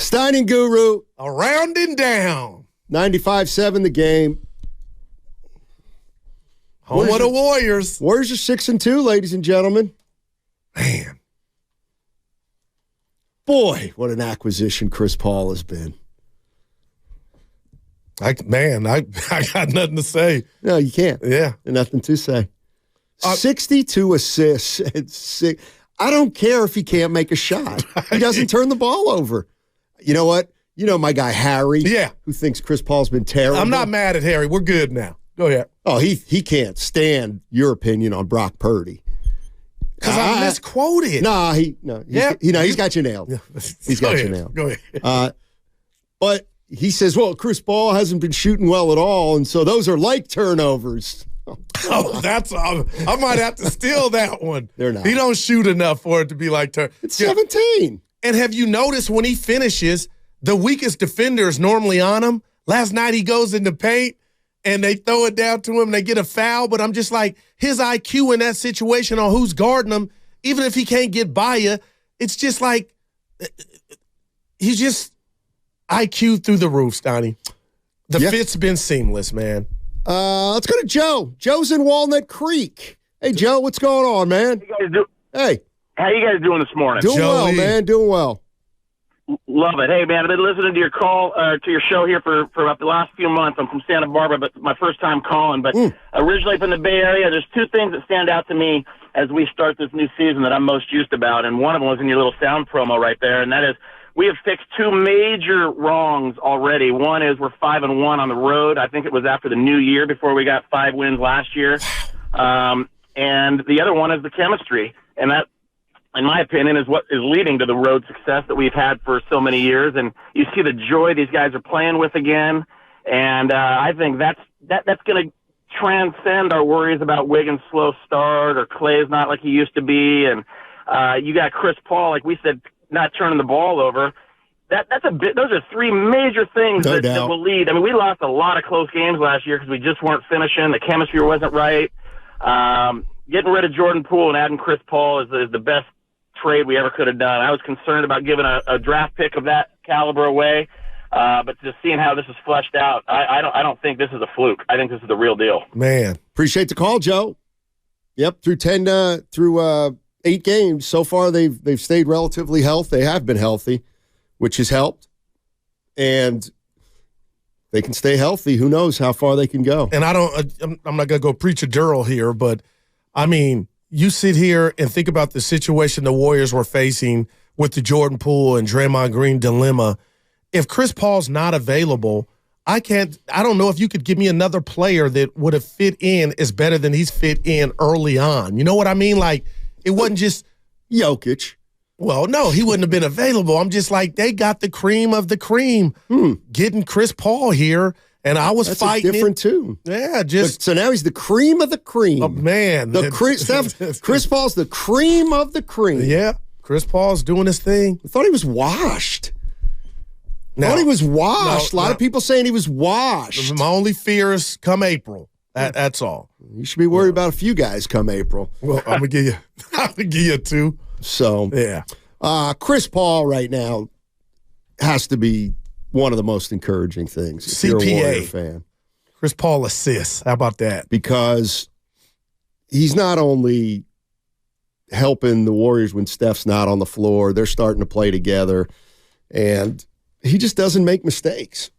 Steiny Guru. Around and down. 95-7 the game. Home of the Warriors. Warriors are 6-2, ladies and gentlemen. Man. Boy, what an acquisition Chris Paul has been. I got nothing to say. No, you can't. Yeah. There's nothing to say. 62 assists. I don't care if he can't make a shot. He doesn't turn the ball over. You know what? You know my guy Harry, who thinks Chris Paul's been terrible. I'm not mad at Harry. We're good now. Go ahead. Oh, he can't stand your opinion on Brock Purdy. Because I misquoted. He's got you nailed. Yeah. He's got you nailed. Go ahead. But he says, well, Chris Paul hasn't been shooting well at all, and so those are like turnovers. I might have to steal that one. They're not. He don't shoot enough for it to be like turn. It's 17. And have you noticed when he finishes, the weakest defender is normally on him? Last night he goes in the paint, and they throw it down to him, and they get a foul, but I'm just like, his IQ in that situation on who's guarding him, even if he can't get by you, it's just like, he's just IQ through the roof, Steiny. The fit's been seamless, man. Let's go to Joe. Joe's in Walnut Creek. Hey, Joe, what's going on, man? Hey. How you guys doing this morning? Doing well, man. Doing well. Love it. Hey, man, I've been listening to your to your show here for about the last few months. I'm from Santa Barbara, but my first time calling. But originally from the Bay Area, there's two things that stand out to me as we start this new season that I'm most used about, and one of them was in your little sound promo right there, and that is we have fixed two major wrongs already. One is we're 5-1 on the road. I think it was after the new year before we got 5 wins last year. And the other one is the chemistry, and that, in my opinion, is what is leading to the road success that we've had for so many years. And you see the joy these guys are playing with again. And I think that's going to transcend our worries about Wiggins' slow start or Clay's not like he used to be. And you got Chris Paul, like we said, not turning the ball over. That's a bit. Those are three major things that will lead. I mean, we lost a lot of close games last year because we just weren't finishing. The chemistry wasn't right. Getting rid of Jordan Poole and adding Chris Paul is the best trade we ever could have done. I was concerned about giving a draft pick of that caliber away, but just seeing how this is fleshed out, I don't think this is a fluke. I think this is the real deal. Man, appreciate the call, Joe. Yep, through 8 games so far, they've stayed relatively healthy. They have been healthy, which has helped, and they can stay healthy. Who knows how far they can go? And I'm not gonna go preach a Durrell here, but I mean, you sit here and think about the situation the Warriors were facing with the Jordan Poole and Draymond Green dilemma. If Chris Paul's not available, I don't know if you could give me another player that would have fit in as better than he's fit in early on. You know what I mean? Like, it wasn't just Jokic. Well, no, he wouldn't have been available. I'm just like, they got the cream of the cream getting Chris Paul here. And I was fighting. That's different too. Yeah, so now he's the cream of the cream. Oh, man. Chris Paul's the cream of the cream. Yeah, Chris Paul's doing his thing. I thought he was washed. A lot of people saying he was washed. My only fear is come April. That's all. You should be worried about a few guys come April. Well, I'm gonna give you 2. So yeah, Chris Paul right now has to be one of the most encouraging things. If you're a Warrior fan. Chris Paul assists. How about that? Because he's not only helping the Warriors when Steph's not on the floor, they're starting to play together, and he just doesn't make mistakes.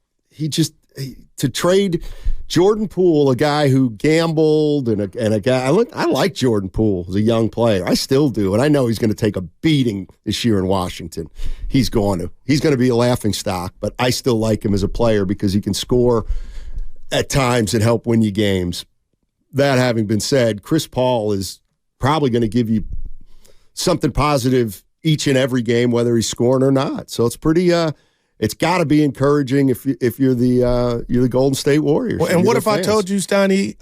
To trade Jordan Poole, a guy who gambled, and a guy I like Jordan Poole as a young player. I still do, and I know he's going to take a beating this year in Washington. He's going to be a laughingstock, but I still like him as a player because he can score at times and help win you games. That having been said, Chris Paul is probably going to give you something positive each and every game, whether he's scoring or not. So it's pretty. It's got to be encouraging if you're the Golden State Warriors. Well, and what if I told you, Steiny,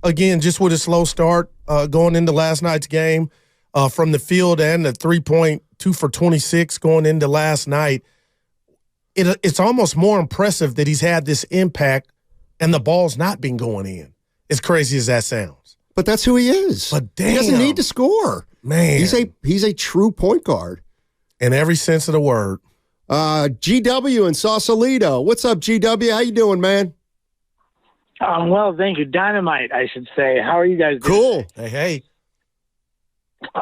again, just with a slow start going into last night's game, from the field and the 3-point 2 for 26 going into last night, it's almost more impressive that he's had this impact and the ball's not been going in. As crazy as that sounds. But that's who he is. But damn. He doesn't need to score. Man. He's a true point guard. In every sense of the word. GW in Sausalito. What's up, GW? How you doing, man? Well, thank you. Dynamite, I should say. How are you guys doing? Cool. Hey.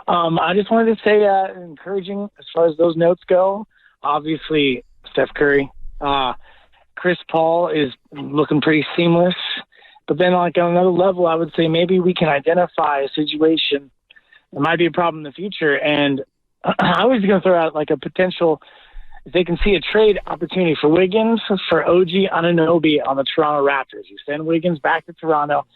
I just wanted to say encouraging as far as those notes go. Obviously, Steph Curry. Chris Paul is looking pretty seamless. But then on another level, I would say maybe we can identify a situation that might be a problem in the future. And I was going to throw out like a potential, if they can see a trade opportunity for Wiggins, for OG Anunoby on the Toronto Raptors. You send Wiggins back to Toronto.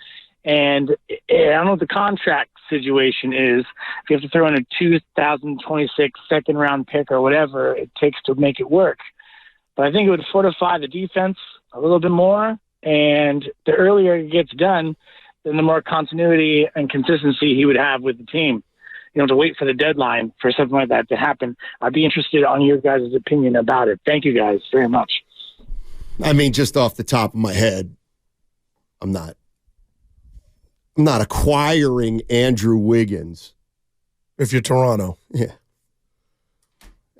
And I don't know what the contract situation is. If you have to throw in a 2026 second-round pick or whatever it takes to make it work. But I think it would fortify the defense a little bit more. And the earlier it gets done, then the more continuity and consistency he would have with the team. You know, to wait for the deadline for something like that to happen. I'd be interested on your guys' opinion about it. Thank you guys very much. I mean, just off the top of my head, I'm not acquiring Andrew Wiggins. If you're Toronto. Yeah.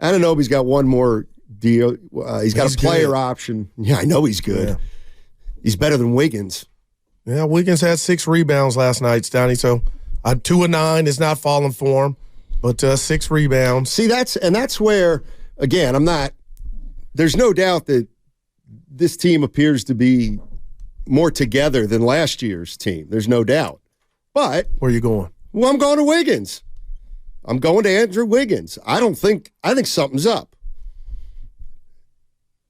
Anunoby's got one more deal. He's got a player good. Option. Yeah, I know he's good. Yeah. He's better than Wiggins. Yeah, Wiggins had 6 rebounds last night, Steiny. So 2 of 9 is not falling for him, but 6 rebounds. See, that's where, again, there's no doubt that this team appears to be more together than last year's team. There's no doubt. But where are you going? Well, I'm going to Wiggins. I'm going to Andrew Wiggins. I think something's up.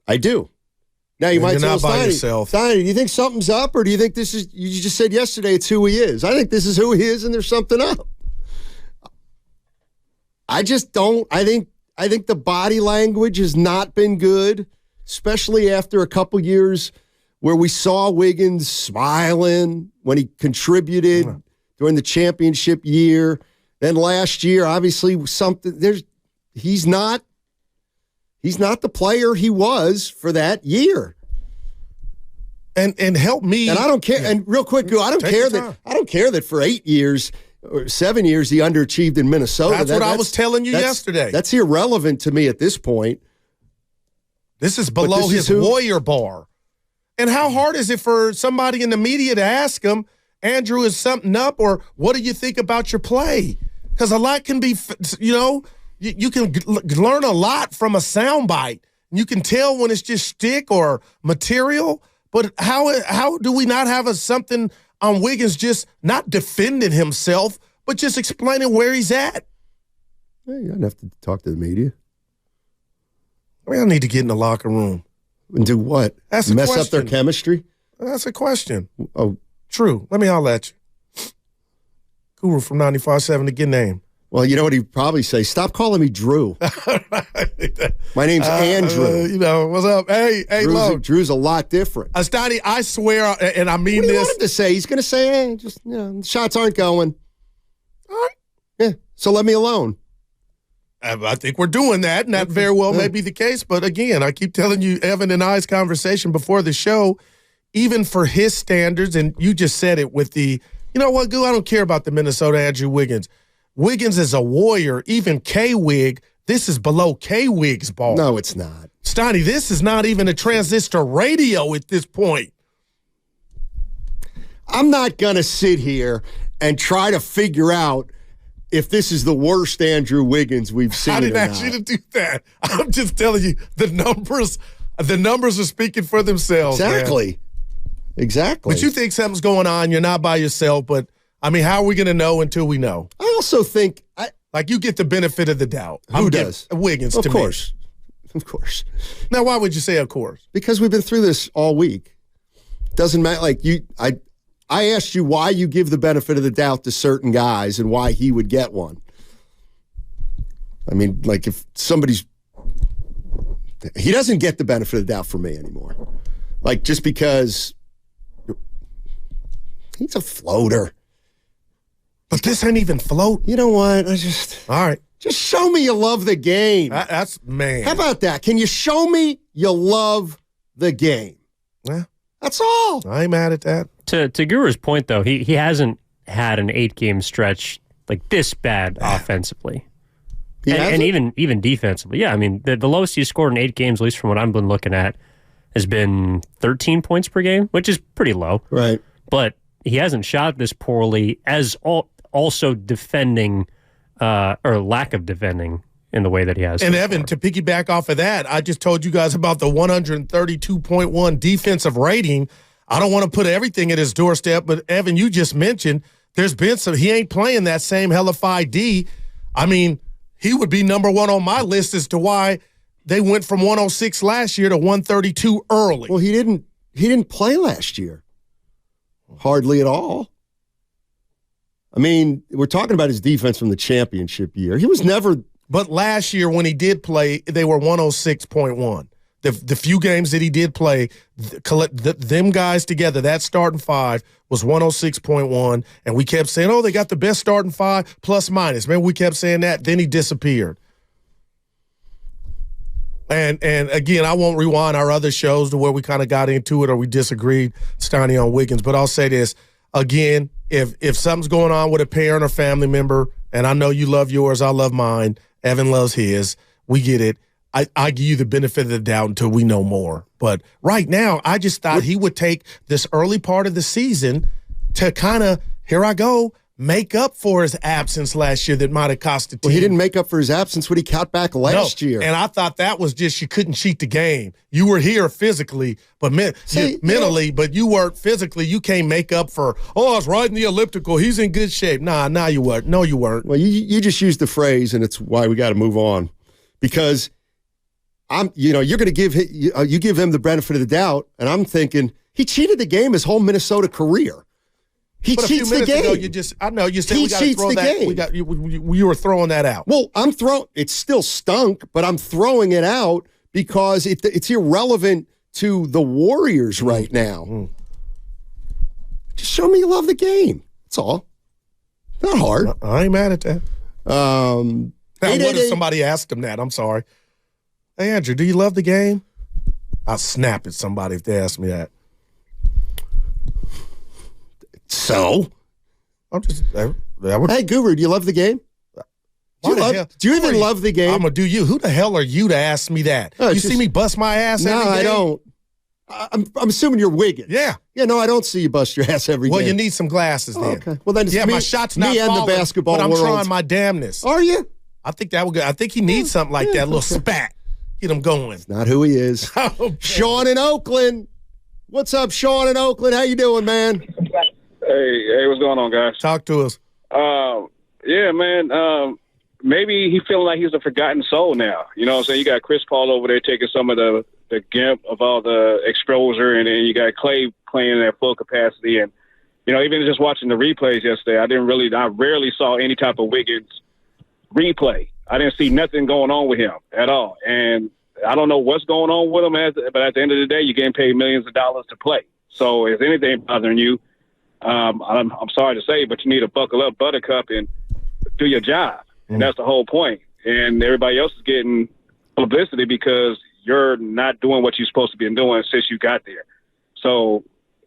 I do. Now you might tell Steiny, do you think something's up, or do you think this is? You just said yesterday it's who he is. I think this is who he is, and there's something up. I just don't. I think the body language has not been good, especially after a couple years where we saw Wiggins smiling when he contributed during the championship year. Then last year, obviously, he's not the player he was for that year. And help me. And I don't care. And real quick, I don't care that for 8 years or 7 years he underachieved in Minnesota. That's what I was telling you yesterday. That's irrelevant to me at this point. This is below his Warrior bar. And how hard is it for somebody in the media to ask him, Andrew, is something up, or what do you think about your play? Because a lot can be, you can learn a lot from a soundbite. You can tell when it's just shtick or material. But how do we not have something on Wiggins just not defending himself, but just explaining where he's at? Yeah, you don't have to talk to the media. We don't need to get in the locker room. And do what? That's a Mess question. Up their chemistry? That's a question. Oh. True. Let me holler at you. Guru from 95.7 to get name. Well, you know what he'd probably say? Stop calling me Drew. My name's Andrew. What's up? Hey, Drew's a lot different. Steiny, I swear, and I mean what do you this. want him to say? He's going to say, hey, just, the shots aren't going. All right. Yeah, so let me alone. I think we're doing that, and that very well may be the case. But again, I keep telling you, Evan and I's conversation before the show, even for his standards, and you just said it with the, you know what, Goo, I don't care about the Minnesota Andrew Wiggins. Wiggins is a warrior. Even K-Wig, this is below K-Wig's ball. No, it's not. Steiny, this is not even a transistor radio at this point. I'm not going to sit here and try to figure out if this is the worst Andrew Wiggins we've seen. I didn't ask you to do that. I'm just telling you the numbers are speaking for themselves. Exactly. Man. Exactly. But you think something's going on. You're not by yourself. But, I mean, how are we going to know until we know? I also think you get the benefit of the doubt. Who does? Wiggins, of to course. me. Of course. Now, why would you say of course? Because we've been through this all week. Doesn't matter. Like I asked you why you give the benefit of the doubt to certain guys and why he would get one. I mean, like if he doesn't get the benefit of the doubt from me anymore. Like just because he's a floater. But this ain't even float. You know what? All right. Just show me you love the game. That's, man. How about that? Can you show me you love the game? Yeah. That's all. I ain't mad at that. To Guru's point, though, he hasn't had an 8-game stretch like this bad offensively. And even defensively. Yeah, I mean, the lowest he's scored in 8 games, at least from what I've been looking at, has been 13 points per game, which is pretty low. Right. But he hasn't shot this poorly as also defending or lack of defending in the way that he has. And Evan, to piggyback off of that, I just told you guys about the 132.1 defensive rating. I don't want to put everything at his doorstep, but Evan, you just mentioned there's been some, he ain't playing that same hellified D. I mean, he would be number one on my list as to why they went from 106 last year to 132 early. Well, he didn't play last year. Hardly at all. I mean, we're talking about his defense from the championship year. He was never. But last year when he did play, they were 106.1. The few games that he did play, them guys together, that starting five was 106.1, and we kept saying, oh, they got the best starting five plus minus. Man, we kept saying that. Then he disappeared. And again, I won't rewind our other shows to where we kind of got into it or we disagreed, Steiny, on Wiggins. But I'll say this, again, if something's going on with a parent or family member, and I know you love yours, I love mine, Evan loves his, we get it. I give you the benefit of the doubt until we know more. But right now, I just thought he would take this early part of the season to kind of, here I go, make up for his absence last year that might have cost the team. Well, he didn't make up for his absence when he cut back last year. And I thought that was just you couldn't cheat the game. You were here physically, but mentally, but you weren't physically. You can't make up for, I was riding the elliptical. He's in good shape. Nah, you weren't. No, you weren't. Well, you just used the phrase, and it's why we got to move on. Because you're going to give him the benefit of the doubt, and I'm thinking he cheated the game his whole Minnesota career. He cheats the game. Ago, you said we got to throw that. You were throwing that out. Well, it's still stunk, but I'm throwing it out because it's irrelevant to the Warriors right now. Mm. Just show me you love the game. That's all. Not hard. I ain't mad at that. What if somebody asked him that? I'm sorry. Hey, Andrew, do you love the game? I'll snap at somebody if they ask me that. So? I'm just. Hey, Guru, do you love the game? Do you even love the game? I'm going to do you. Who the hell are you to ask me that? You see me bust my ass every game? No, I don't. I'm assuming you're Wiggins. Yeah. Yeah, no, I don't see you bust your ass every game. Well, you need some glasses then. Okay. Well, then it's my shot's not falling, and the basketball but I'm world. Trying my damnness. Are you? I think that would go. I think he needs something like that, a little spat. Get him going. It's not who he is. Okay. Sean in Oakland. What's up, Sean in Oakland? How you doing, man? Hey, what's going on, guys? Talk to us. Yeah, man. Maybe he feeling like he's a forgotten soul now. You know what I'm saying? You got Chris Paul over there taking some of the gimp of all the exposure, and then you got Clay playing at full capacity. And, you know, even just watching the replays yesterday, I rarely saw any type of Wiggins replay. I didn't see nothing going on with him at all. And I don't know what's going on with him, but at the end of the day, you're getting paid millions of dollars to play. So if anything bothering you, I'm sorry to say, but you need to buckle up, buttercup, and do your job. And that's the whole point. And everybody else is getting publicity because you're not doing what you're supposed to be doing since you got there. So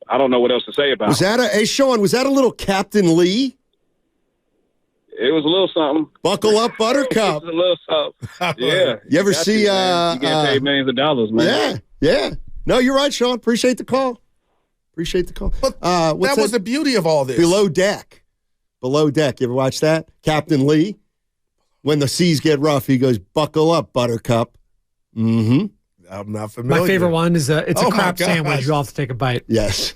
I don't know what else to say about it. Hey, Sean, was that a little Captain Lee? It was a little something. Buckle up, buttercup. It was a little something. Yeah. You ever see? You get paid millions of dollars, man. Yeah. No, you're right, Sean. Appreciate the call. But that was the beauty of all this. Below Deck. You ever watch that? Captain Lee. When the seas get rough, he goes, buckle up, buttercup. Mm-hmm. I'm not familiar. My favorite one is it's a crab sandwich. You'll have to take a bite. Yes.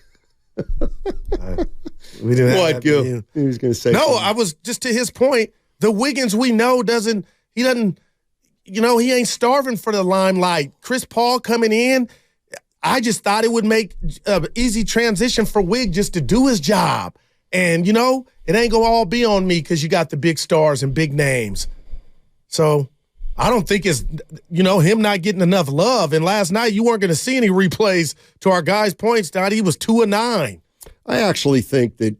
We didn't have what, Gil? He was going to say no, something. I was just to his point, the Wiggins we know he ain't starving for the limelight. Chris Paul coming in, I just thought it would make an easy transition for Wig just to do his job. And, it ain't going to all be on me because you got the big stars and big names. So I don't think it's, him not getting enough love. And last night you weren't going to see any replays to our guy's points, Donnie. He was 2 of 9. I actually think that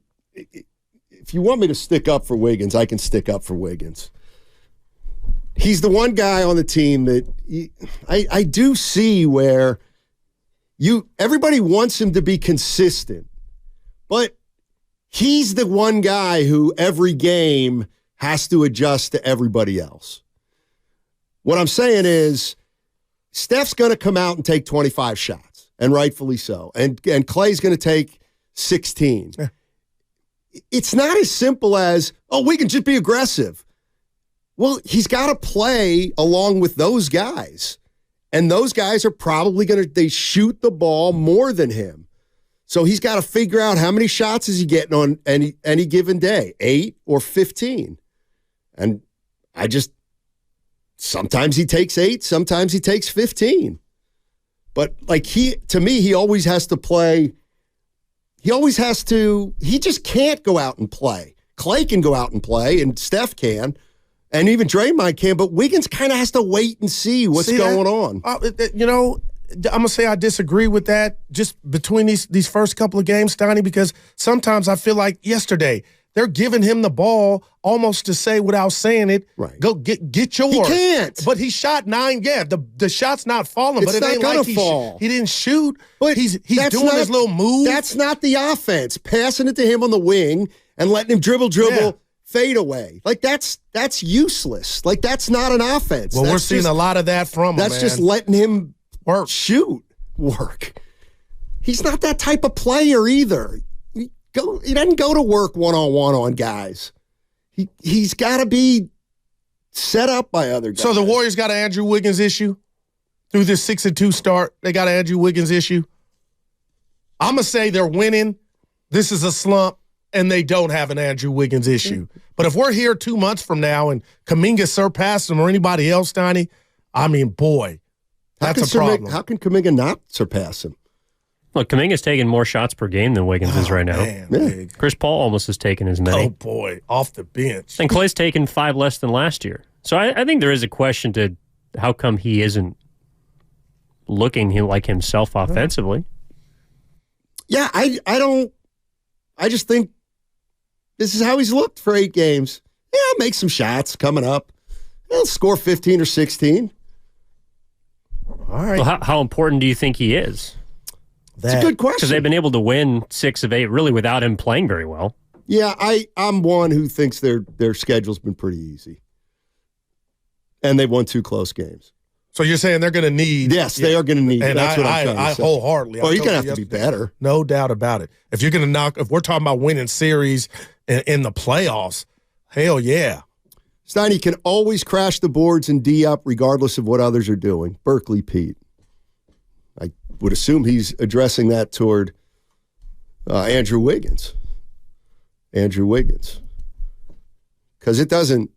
if you want me to stick up for Wiggins, I can stick up for Wiggins. He's the one guy on the team that I do see where everybody wants him to be consistent, but he's the one guy who every game has to adjust to everybody else. What I'm saying is Steph's going to come out and take 25 shots, and rightfully so. And Clay's going to take 16. Yeah. It's not as simple as, we can just be aggressive. Well, he's got to play along with those guys. And those guys are probably they shoot the ball more than him. So he's got to figure out how many shots is he getting on any given day, 8 or 15. And sometimes he takes 8, sometimes he takes 15. But to me, he always has to play. He just can't go out and play. Clay can go out and play, and Steph can, and even Draymond can, but Wiggins kind of has to wait and see what's going on. I'm going to say I disagree with that just between these first couple of games, Steiny, because sometimes I feel like yesterday they're giving him the ball almost to say without saying it, right. Go get yours. He can't. But he shot 9. Yeah, the shot's not falling, but it ain't like he didn't shoot. But he's doing his little move. That's not the offense. Passing it to him on the wing and letting him dribble, fade away. That's useless. That's not an offense. Well, we're seeing a lot of that from him, That's just letting him work. He's not that type of player either. He doesn't go to work one-on-one on guys. He's got to be set up by other guys. So the Warriors got an Andrew Wiggins issue through this 6-2 start. They got an Andrew Wiggins issue. I'm going to say they're winning. This is a slump, and they don't have an Andrew Wiggins issue. But if we're here 2 months from now and Kuminga surpassed them or anybody else, Steiny, boy, that's a problem. How can Kuminga not surpass him? Look, Kuminga's taking more shots per game than Wiggins is right now. Man, Chris Paul almost has taken as many. Oh, boy, off the bench. And Clay's taken 5 less than last year. So I think there is a question to how come he isn't looking like himself offensively. Yeah, I just think this is how he's looked for 8 games. Yeah, make some shots coming up. He'll score 15 or 16. All right. Well, how important do you think he is? That's a good question. Because they've been able to win 6 of 8 really without him playing very well. Yeah, I'm one who thinks their schedule's been pretty easy. And they've won 2 close games. So you're saying they're going to need. Yes, they are going to need. And that's what I'm trying to say. Wholeheartedly. Well, you're going to have to be better. No doubt about it. If you're going to if we're talking about winning series in the playoffs, hell yeah. Steiny can always crash the boards and D up regardless of what others are doing. Berkeley Pete. I would assume he's addressing that toward Andrew Wiggins. Because it doesn't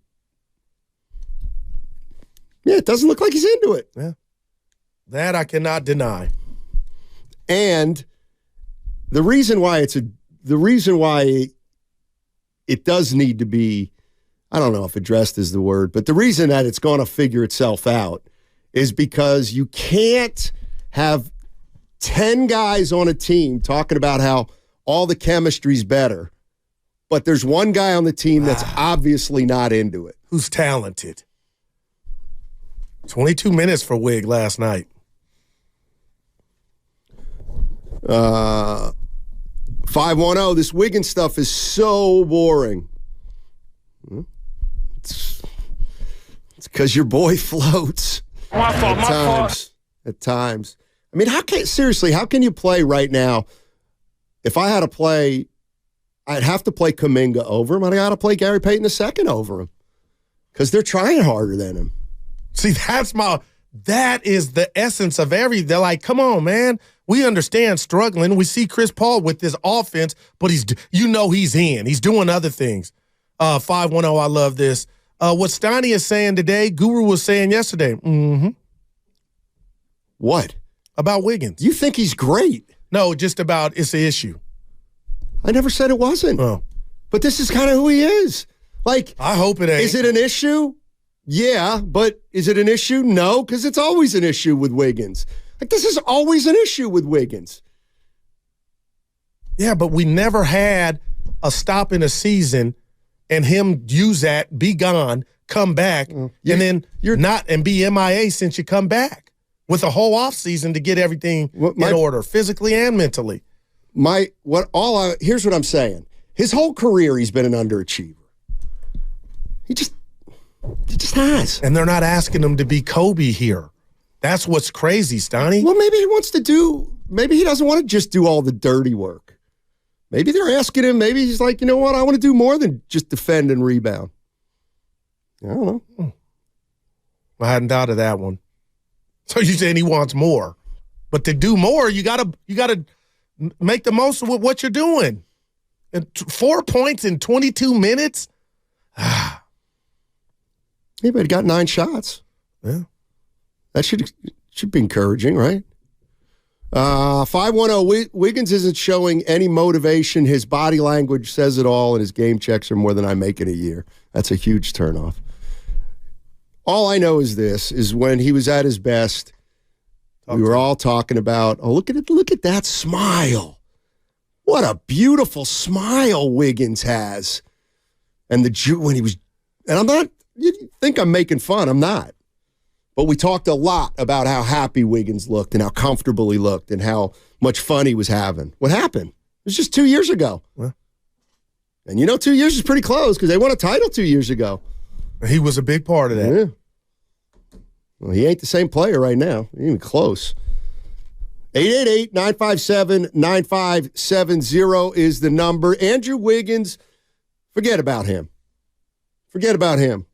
look like he's into it. Yeah. That I cannot deny. And the reason why it does need to be, I don't know if addressed is the word, but the reason that it's going to figure itself out is because you can't have 10 guys on a team talking about how all the chemistry's better, but there's one guy on the team that's obviously not into it. Who's talented. 22 minutes for Wig last night. 510, this Wiggins stuff is so boring. It's because your boy floats. My fault. At times. I mean, how can you play right now? If I had to play, I'd have to play Kuminga over him, and I got to play Gary Payton II over him because they're trying harder than him. See, that is the essence of they're like, come on, man. We understand struggling. We see Chris Paul with this offense, but he's in. He's doing other things. 510, I love this. What Steiny is saying today, Guru was saying yesterday. Mm-hmm. What? About Wiggins. You think he's great? No, just about it's an issue. I never said it wasn't. Oh. But this is kind of who he is. Like, I hope it ain't. Is it an issue? Yeah, but is it an issue? No, because it's always an issue with Wiggins. Like, this is always an issue with Wiggins. Yeah, but we never had a stop in a season and him use that, be gone, come back, and then you're not and be MIA since you come back with a whole offseason to get everything in order, physically and mentally. Here's what I'm saying. His whole career, he's been an underachiever. He just has. And they're not asking him to be Kobe here. That's what's crazy, Steiny. Well, maybe he doesn't want to just do all the dirty work. Maybe they're asking him, maybe he's like, you know what, I want to do more than just defend and rebound. I don't know. I hadn't thought of that one. So you're saying he wants more. But to do more, you gotta make the most of what you're doing. And 4 points in 22 minutes? He got 9 shots. Yeah. That should be encouraging, right? 510, Wiggins isn't showing any motivation. His body language says it all, and his game checks are more than I make in a year. That's a huge turnoff. All I know is this, is when he was at his best, we were all talking about, oh, look at that smile. What a beautiful smile Wiggins has. And when he was, and I'm not, you think I'm making fun, I'm not. But we talked a lot about how happy Wiggins looked and how comfortable he looked and how much fun he was having. What happened? It was just 2 years ago. What? And 2 years is pretty close because they won a title 2 years ago. He was a big part of that. Yeah. Well, he ain't the same player right now. He ain't even close. 888-957-9570 is the number. Andrew Wiggins, forget about him. Forget about him.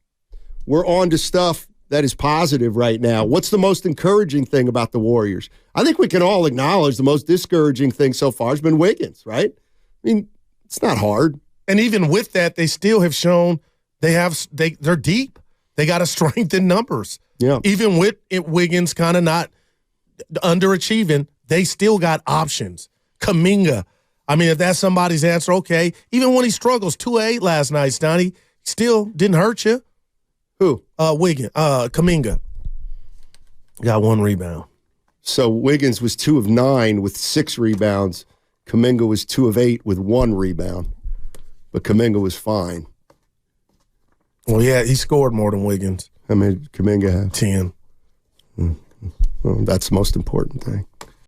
We're on to stuff that is positive right now. What's the most encouraging thing about the Warriors? I think we can all acknowledge the most discouraging thing so far has been Wiggins, right? I mean, it's not hard. And even with that, they still have shown they're deep. They got to strengthen numbers. Yeah. Even with Wiggins kind of not underachieving, they still got options. Kuminga. I mean, if that's somebody's answer, okay. Even when he struggles, 2-8 last night, Steiny, still didn't hurt you. Who? Wiggins. Kuminga. Got 1 rebound. So Wiggins was 2 of 9 with 6 rebounds. Kuminga was 2 of 8 with 1 rebound. But Kuminga was fine. Well, yeah, he scored more than Wiggins. How many did Kuminga have? 10. Well, that's the most important thing.